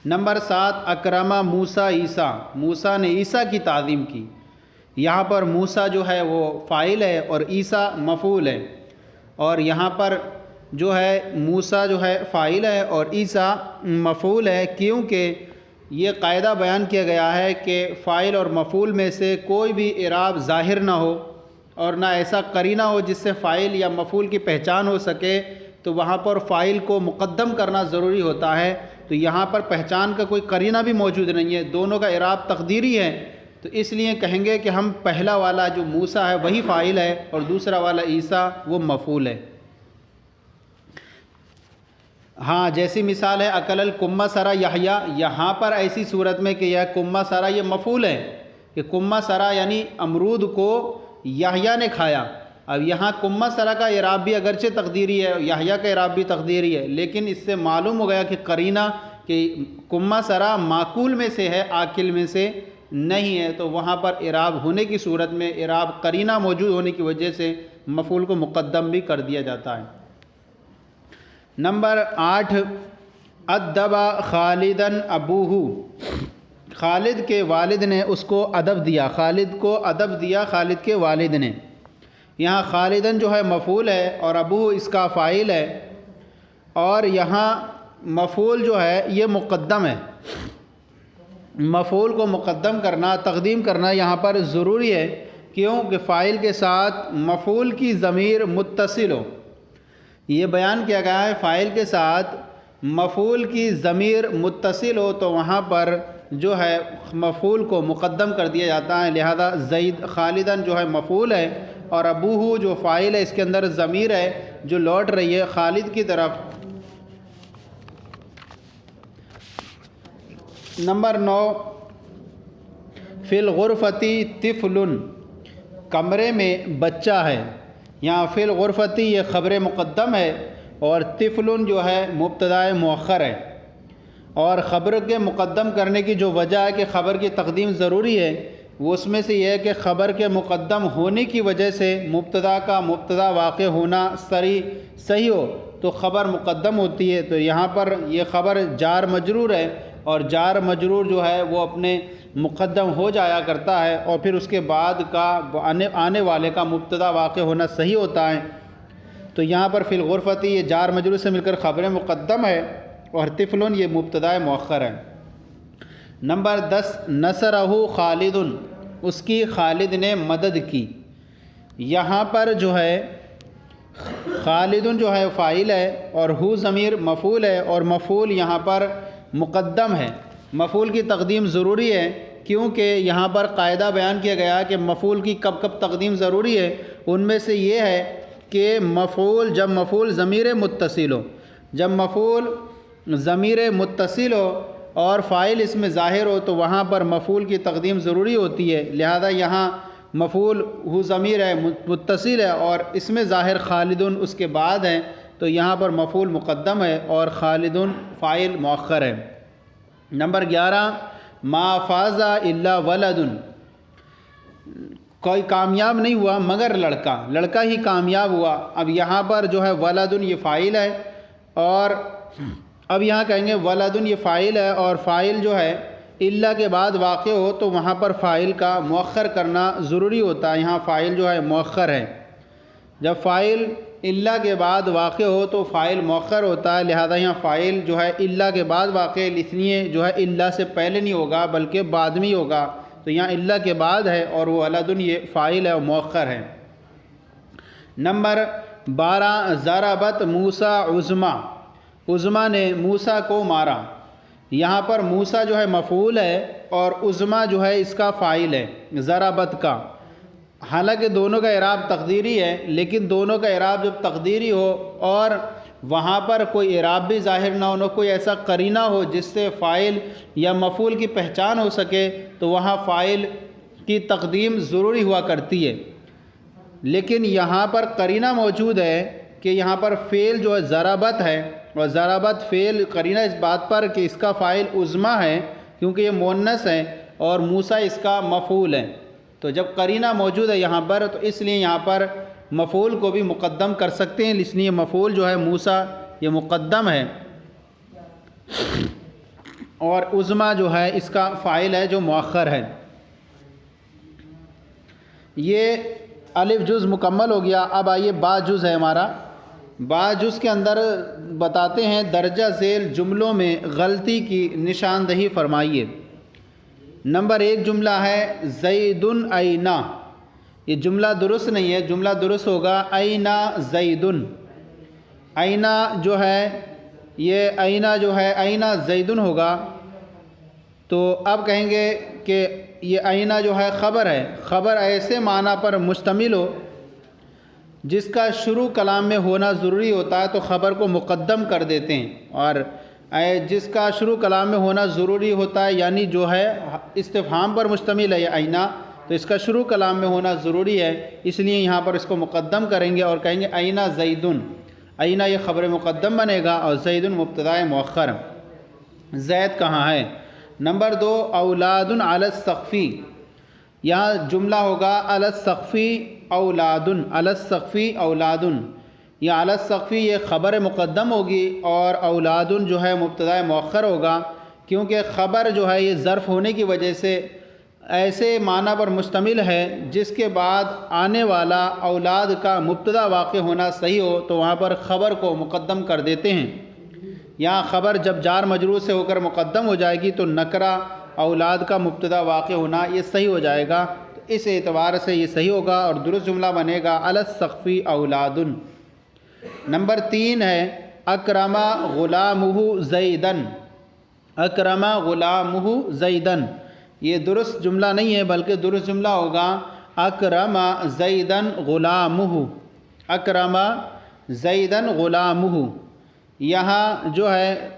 Speaker 2: نمبر 7 اکرمہ موسیٰ عیسیٰ۔ موسیٰ نے عیسیٰ کی تعظیم کی۔ یہاں پر موسیٰ جو ہے وہ فاعل ہے اور عیسیٰ مفعول ہے، اور یہاں پر جو ہے موسیٰ جو ہے فاعل ہے اور عیسیٰ مفعول ہے، کیونکہ یہ قاعدہ بیان کیا گیا ہے کہ فاعل اور مفعول میں سے کوئی بھی اعراب ظاہر نہ ہو اور نہ ایسا قرینہ ہو جس سے فاعل یا مفعول کی پہچان ہو سکے، تو وہاں پر فاعل کو مقدم کرنا ضروری ہوتا ہے۔ تو یہاں پر پہچان کا کوئی قرینہ بھی موجود نہیں ہے، دونوں کا اعراب تقدیری ہے، تو اس لیے کہیں گے کہ ہم پہلا والا جو موسیٰ ہے وہی فاعل ہے اور دوسرا والا عیسیٰ وہ مفعول ہے۔ ہاں جیسی مثال ہے اکل الکمہ سرا یحییٰ، یہاں پر ایسی صورت میں کہ یہ کمہ سرا یہ مفعول ہے کہ کمہ سرا یعنی امرود کو یحییٰ نے کھایا۔ اب یہاں کمہ سرا کا اعراب بھی اگرچہ تقدیری ہے، یحییٰ کا اعراب بھی تقدیری ہے، لیکن اس سے معلوم ہو گیا کہ قرینہ کہ کمہ سرا معقول میں سے ہے، آکل میں سے نہیں ہے، تو وہاں پر اعراب ہونے کی صورت میں اعراب قرینہ موجود ہونے کی وجہ سے مفعول کو مقدم بھی کر دیا جاتا ہے۔ نمبر 8 ادب خالدن ابوہ۔ خالد کے والد نے اس کو ادب دیا، خالد کو ادب دیا خالد کے والد نے۔ یہاں خالدن جو ہے مفعول ہے اور ابوہ اس کا فاعل ہے، اور یہاں مفعول جو ہے یہ مقدم ہے۔ مفعول کو مقدم کرنا، تقدیم کرنا یہاں پر ضروری ہے، کیونکہ فاعل کے ساتھ مفعول کی ضمیر متصل ہو۔ یہ بیان کیا گیا ہے فاعل کے ساتھ مفعول کی ضمیر متصل ہو تو وہاں پر جو ہے مفعول کو مقدم کر دیا جاتا ہے، لہذا زید خالدن جو ہے مفعول ہے اور ابوہ جو فاعل ہے اس کے اندر ضمیر ہے جو لوٹ رہی ہے خالد کی طرف۔ نمبر 9 فی الغرفتی طفل، کمرے میں بچہ ہے۔ یہاں فی الغرفتی یہ خبر مقدم ہے اور طفل جو ہے مبتدا مؤخر ہے، اور خبر کے مقدم کرنے کی جو وجہ ہے کہ خبر کی تقدیم ضروری ہے وہ اس میں سے یہ ہے کہ خبر کے مقدم ہونے کی وجہ سے مبتدا کا مبتدا واقع ہونا صحیح ہو تو خبر مقدم ہوتی ہے۔ تو یہاں پر یہ خبر جار مجرور ہے اور جار مجرور جو ہے وہ اپنے مقدم ہو جایا کرتا ہے اور پھر اس کے بعد کا آنے والے کا مبتدا واقع ہونا صحیح ہوتا ہے۔ تو یہاں پر فی الغرفتی یہ جار مجرور سے مل کر خبر مقدم ہے اور طفل یہ مبتدا مؤخر ہے۔ نمبر 10 نصرہ خالد، اس کی خالد نے مدد کی۔ یہاں پر جو ہے خالد جو ہے فاعل ہے اور ہو ضمیر مفعول ہے، اور مفعول یہاں پر مقدم ہے۔ مفعول کی تقدیم ضروری ہے کیونکہ یہاں پر قاعدہ بیان کیا گیا کہ مفعول کی کب کب تقدیم ضروری ہے۔ ان میں سے یہ ہے کہ جب مفعول ضمیر متصل ہو، جب مفعول ضمیر متصل ہو اور فاعل اس میں ظاہر ہو تو وہاں پر مفعول کی تقدیم ضروری ہوتی ہے۔ لہذا یہاں مفعول ہو ضمیر ہے متصل ہے اور اس میں ظاہر خالدن اس کے بعد ہے، تو یہاں پر مفعول مقدم ہے اور خالدن فاعل مؤخر ہے۔ نمبر 11 ما فاز الا ولد، کوئی کامیاب نہیں ہوا مگر لڑکا ہی کامیاب ہوا۔ اب یہاں پر جو ہے ولدن یہ فاعل ہے، اور اب یہاں کہیں گے ولدن یہ فاعل ہے اور فاعل جو ہے الا کے بعد واقع ہو تو وہاں پر فاعل کا مؤخر کرنا ضروری ہوتا ہے۔ یہااں فاعل جو ہے مؤخر ہے، جب فاعل الا کے بعد واقع ہو تو فاعل مؤخر ہوتا ہے، لہذا یہاں فاعل جو ہے الا کے بعد واقع ہے، اس لیے جو ہے الا سے پہلے نہیں ہوگا بلکہ بعد میں ہوگا، تو یہاں الا کے بعد ہے اور وہ ولدن یہ فاعل ہے اور مؤخر ہے۔ نمبر 12 ضربت موسیٰ عظمیٰ نے موسیٰ کو مارا۔ یہاں پر موسیٰ جو ہے مفعول ہے اور عظمیٰ جو ہے اس کا فاعل ہے ضربت کا۔ حالانکہ دونوں کا اعراب تقدیری ہے، لیکن دونوں کا اعراب جب تقدیری ہو اور وہاں پر کوئی اعراب بھی ظاہر نہ ہو، کوئی ایسا قرینہ ہو جس سے فاعل یا مفعول کی پہچان ہو سکے، تو وہاں فاعل کی تقدیم ضروری ہوا کرتی ہے۔ لیکن یہاں پر قرینہ موجود ہے کہ یہاں پر فعل جو ہے ضربت ہے، اور ضربت فعل قرینہ اس بات پر کہ اس کا فاعل عظمیٰ ہے کیونکہ یہ مؤنث ہے اور موسیٰ اس کا مفعول ہے۔ تو جب قرینہ موجود ہے یہاں پر تو اس لیے یہاں پر مفعول کو بھی مقدم کر سکتے ہیں، اس لیے مفعول جو ہے موسیٰ یہ مقدم ہے، اور عظمیٰ جو ہے اس کا فاعل ہے جو مؤخر ہے۔ یہ الف جز مکمل ہو گیا۔ اب آئیے با جز ہے ہمارا۔ با جز کے اندر بتاتے ہیں درجہ ذیل جملوں میں غلطی کی نشاندہی فرمائیے۔ نمبر 1 جملہ ہے زید اینا، یہ جملہ درست نہیں ہے، جملہ درست ہوگا اینا زید۔ اینا جو ہے یہ اینا جو ہے اینا زید ہوگا، تو اب کہیں گے کہ یہ اینا جو ہے خبر ہے، خبر ایسے معنی پر مشتمل ہو جس کا شروع کلام میں ہونا ضروری ہوتا ہے تو خبر کو مقدم کر دیتے ہیں، اور جس کا شروع کلام میں ہونا ضروری ہوتا ہے یعنی جو ہے استفہام پر مشتمل ہے یہ اینا، تو اس کا شروع کلام میں ہونا ضروری ہے، اس لیے یہاں پر اس کو مقدم کریں گے اور کہیں گے اینا زیدن۔ اینا یہ خبر مقدم بنے گا اور زیدن مبتدا مؤخر۔ زید کہاں ہے؟ نمبر 2 اولاد علی السقفی، یہاں جملہ ہوگا علی السقفی اولاد، علی السقفی اولاد، یہ علی السقفی یہ خبر مقدم ہوگی اور اولاد جو ہے مبتدا مؤخر ہوگا، کیونکہ خبر جو ہے یہ ظرف ہونے کی وجہ سے ایسے معنی پر مشتمل ہے جس کے بعد آنے والا اولاد کا مبتدا واقع ہونا صحیح ہو تو وہاں پر خبر کو مقدم کر دیتے ہیں۔ یہاں خبر جب جار مجرور سے ہو کر مقدم ہو جائے گی تو نکرہ اولاد کا مبتدا واقع ہونا یہ صحیح ہو جائے گا، اس اعتبار سے یہ صحیح ہوگا اور درست جملہ بنے گا علی السقفی اولاد۔ نمبر 3 ہے اکرم غلامہ زیدن، اکرم غلامہ زیدن، یہ درست جملہ نہیں ہے بلکہ درست جملہ ہوگا اکرم زیدن غلامہ، اکرم زیدن غلامہ۔ یہاں جو ہے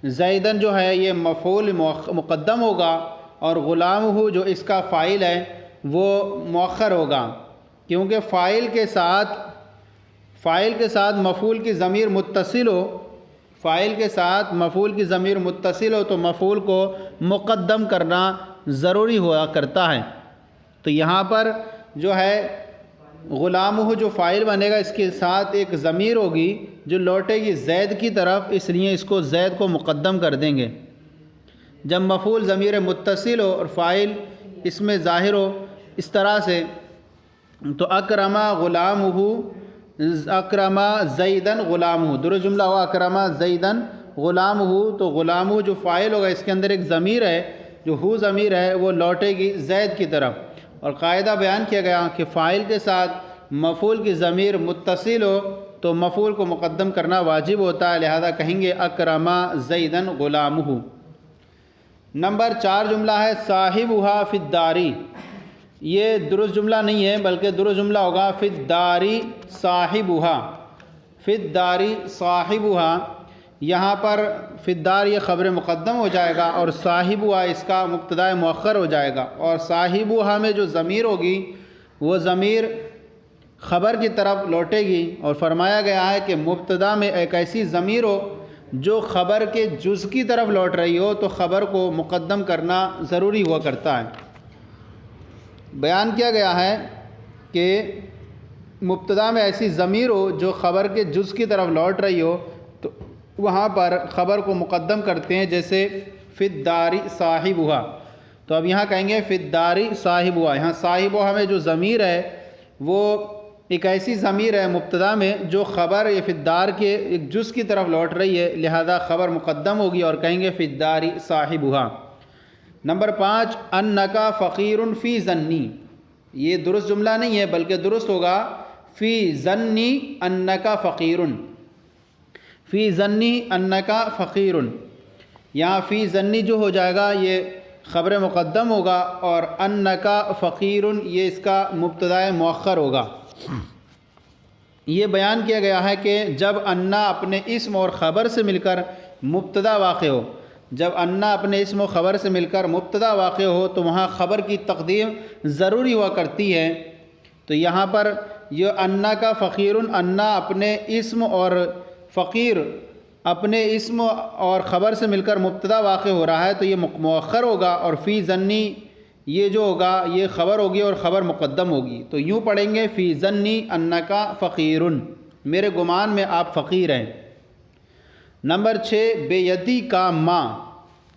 Speaker 2: زیدن جو ہے یہ مفعول مقدم ہوگا اور غلامہ جو اس کا فاعل ہے وہ مؤخر ہوگا، کیونکہ فاعل کے ساتھ مفعول کی ضمیر متصل ہو، فاعل کے ساتھ مفعول کی ضمیر متصل ہو تو مفعول کو مقدم کرنا ضروری ہوا کرتا ہے۔ تو یہاں پر جو ہے غلامہ جو فاعل بنے گا اس کے ساتھ ایک ضمیر ہوگی جو لوٹے گی زید کی طرف، اس لیے اس کو زید کو مقدم کر دیں گے۔ جب مفعول ضمیر متصل ہو اور فاعل اس میں ظاہر ہو اس طرح سے، تو اکرما غلامہ، اکرما زیدن غلامہ، درست جملہ ہوا اکرما زیدن غلامہ، تو غلامہ جو فاعل ہوگا اس کے اندر ایک ضمیر ہے، جو ہو ضمیر ہے وہ لوٹے گی زید کی طرف، اور قاعدہ بیان کیا گیا کہ فاعل کے ساتھ مفعول کی ضمیر متصل ہو تو مفعول کو مقدم کرنا واجب ہوتا ہے، لہذا کہیں گے اکرما زیدن غلامہ۔ نمبر 4 جملہ ہے صاحبھا فی الداری، یہ درست جملہ نہیں ہے بلکہ درست جملہ ہوگا فی الداری صاحبھا، فی الداری صاحبھا، یہاں پر فی الدار یہ خبر مقدم ہو جائے گا اور صاحبھا اس کا مبتدا مؤخر ہو جائے گا، اور صاحبھا میں جو ضمیر ہوگی وہ ضمیر خبر کی طرف لوٹے گی، اور فرمایا گیا ہے کہ مبتدا میں ایک ایسی ضمیر ہو جو خبر کے جز کی طرف لوٹ رہی ہو تو خبر کو مقدم کرنا ضروری ہوا کرتا ہے۔ بیان کیا گیا ہے کہ مبتدا میں ایسی ضمیر ہو جو خبر کے جز کی طرف لوٹ رہی ہو تو وہاں پر خبر کو مقدم کرتے ہیں، جیسے فی الداری صاحبھا، تو اب یہاں کہیں گے فی الداری صاحبھا، یہاں صاحبھا میں جو ضمیر ہے وہ ایک ایسی ضمیر ہے مبتدا میں جو خبر فی الدار کے ایک جز کی طرف لوٹ رہی ہے، لہذا خبر مقدم ہوگی اور کہیں گے فی الداری صاحبھا۔ نمبر 5 انکا فقیر فی ظنی، یہ درست جملہ نہیں ہے بلکہ درست ہوگا فی ظنی انکا فقیر، فی ظنی انکا فقیر، یہاں فی ظنی جو ہو جائے گا یہ خبر مقدم ہوگا اور انکا فقیر یہ اس کا مبتدا مؤخر ہوگا۔ یہ بیان کیا گیا ہے کہ جب انا اپنے اسم اور خبر سے مل کر مبتدا واقع ہو، جب انا اپنے اسم و خبر سے مل کر مبتدا واقع ہو تو وہاں خبر کی تقدیم ضروری ہوا کرتی ہے، تو یہاں پر یہ انا کا فقیر، انا اپنے اسم اور فقیر اپنے اسم اور خبر سے مل کر مبتدا واقع ہو رہا ہے تو یہ مؤخر ہوگا، اور فی ظنی یہ جو ہوگا یہ خبر ہوگی اور خبر مقدم ہوگی، تو یوں پڑھیں گے فی ظنی انکا فقیر، میرے گمان میں آپ فقیر ہیں۔ نمبر 6 بے یدی کا ما،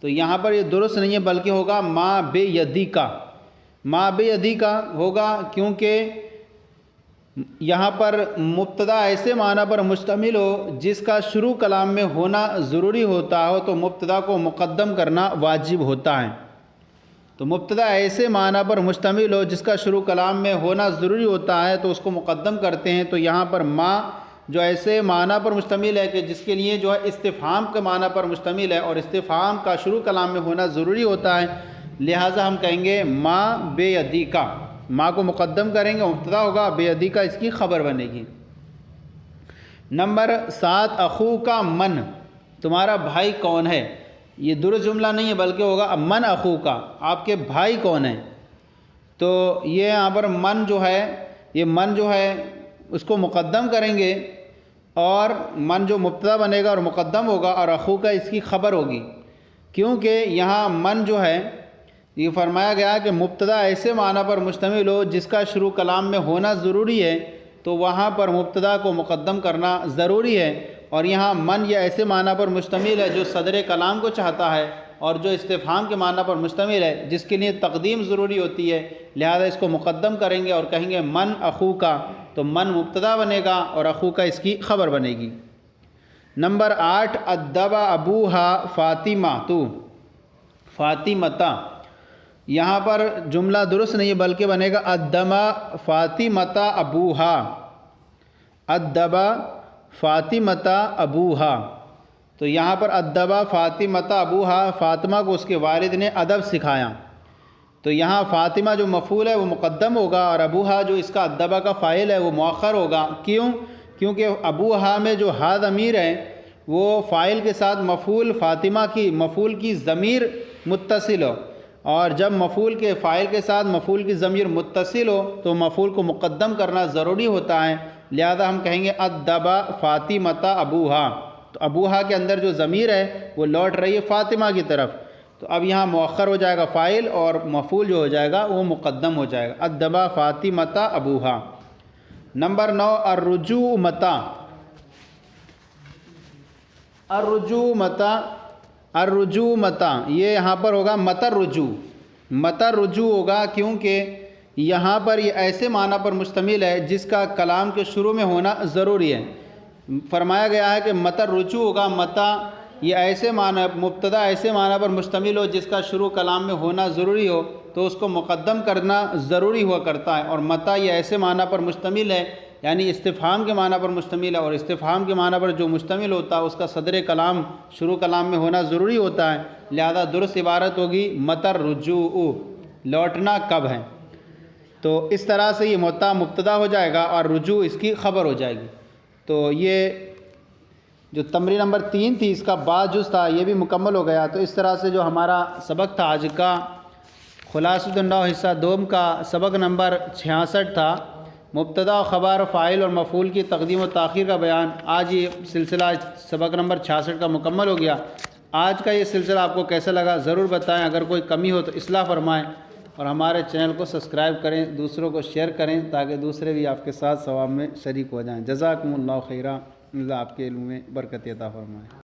Speaker 2: تو یہاں پر یہ درست نہیں ہے بلکہ ہوگا ما بے یدی کا، ما بے یدی کا ہوگا کیونکہ یہاں پر مبتدا ایسے معنی پر مشتمل ہو جس کا شروع کلام میں ہونا ضروری ہوتا ہو تو مبتدا کو مقدم کرنا واجب ہوتا ہے، تو مبتدا ایسے معنی پر مشتمل ہو جس کا شروع کلام میں ہونا ضروری ہوتا ہے تو اس کو مقدم کرتے ہیں، تو یہاں پر ما جو ایسے معنی پر مشتمل ہے کہ جس کے لیے جو ہے استفہام کے معنی پر مشتمل ہے اور استفہام کا شروع کلام میں ہونا ضروری ہوتا ہے، لہٰذا ہم کہیں گے ما بے یدی کا، ما کو مقدم کریں گے مبتدا ہوگا، بے یدی کا اس کی خبر بنے گی۔ نمبر 7 اخو کا من، تمہارا بھائی کون ہے، یہ درست جملہ نہیں ہے بلکہ ہوگا من اخو کا، آپ کے بھائی کون ہیں، تو یہ یہاں پر من جو ہے یہ من جو ہے اس کو مقدم کریں گے، اور من جو مبتدا بنے گا اور مقدم ہوگا اور اخو کا اس کی خبر ہوگی، کیونکہ یہاں من جو ہے یہ فرمایا گیا کہ مبتدا ایسے معنی پر مشتمل ہو جس کا شروع کلام میں ہونا ضروری ہے تو وہاں پر مبتدا کو مقدم کرنا ضروری ہے، اور یہاں من یہ ایسے معنی پر مشتمل ہے جو صدر کلام کو چاہتا ہے اور جو استفہام کے معنی پر مشتمل ہے جس کے لیے تقدیم ضروری ہوتی ہے، لہذا اس کو مقدم کریں گے اور کہیں گے من اخو کا، تو من مبتدا بنے گا اور اخو کا اس کی خبر بنے گی۔ نمبر 8 ادب ابوہا فاطمہ فاطمتا، یہاں پر جملہ درست نہیں ہے بلکہ بنے گا ادما فاطمتا ابوہا، ادبا فاطمتا ابوہا، تو یہاں پر ادبا فاطمتا ابوہا، فاطمہ کو اس کے والد نے ادب سکھایا، تو یہاں فاطمہ جو مفعول ہے وہ مقدم ہوگا اور ابوہا جو اس کا ادبا کا فاعل ہے وہ مؤخر ہوگا، کیونکہ ابوہا میں جو ہا ضمیر ہے وہ فاعل کے ساتھ مفعول فاطمہ کی مفعول کی ضمیر متصل ہو، اور جب مفعول کے فاعل کے ساتھ مفعول کی ضمیر متصل ہو تو مفعول کو مقدم کرنا ضروری ہوتا ہے، لہذا ہم کہیں گے ادبا فاطمتا ابوہا، تو ابوہا کے اندر جو ضمیر ہے وہ لوٹ رہی ہے فاطمہ کی طرف، تو اب یہاں مؤخر ہو جائے گا فاعل اور مفعول جو ہو جائے گا وہ مقدم ہو جائے گا، ادبا فاطمتا ابوہا۔ نمبر 9 الرجوع متا، الرجوع متا الرجوع متا، یہ یہاں پر ہوگا متا رجوع، متا رجوع ہوگا کیونکہ یہاں پر یہ ایسے معنی پر مشتمل ہے جس کا کلام کے شروع میں ہونا ضروری ہے۔ فرمایا گیا ہے کہ متا رجوع ہوگا، متا یہ ایسے معنی، مبتدا ایسے معنی پر مشتمل ہو جس کا شروع کلام میں ہونا ضروری ہو تو اس کو مقدم کرنا ضروری ہوا کرتا ہے، اور متا یہ ایسے معنی پر مشتمل ہے یعنی استفہام کے معنی پر مشتمل ہے، اور استفہام کے معنی پر جو مشتمل ہوتا ہے اس کا صدر کلام شروع کلام میں ہونا ضروری ہوتا ہے، لہذا درست عبارت ہوگی متا الرجوع، لوٹنا کب ہے۔ تو اس طرح سے یہ متا مبتدا ہو جائے گا اور رجوع اس کی خبر ہو جائے گی۔ تو یہ جو تمرین نمبر 3 تھی اس کا بعض جز تھا یہ بھی مکمل ہو گیا۔ تو اس طرح سے جو ہمارا سبق تھا آج کا خلاصۃ النحو حصہ دوم کا سبق نمبر 66 تھا، مبتدا و خبر فاعل اور مفعول کی تقدیم و تاخیر کا بیان، آج یہ سلسلہ سبق نمبر 66 کا مکمل ہو گیا۔ آج کا یہ سلسلہ آپ کو کیسا لگا ضرور بتائیں، اگر کوئی کمی ہو تو اصلاح فرمائیں، اور ہمارے چینل کو سبسکرائب کریں، دوسروں کو شیئر کریں تاکہ دوسرے بھی آپ کے ساتھ ثواب میں شریک ہو جائیں۔ جزاکم اللہ خیرا، اللہ آپ کے علم میں برکت عطا فرمائے۔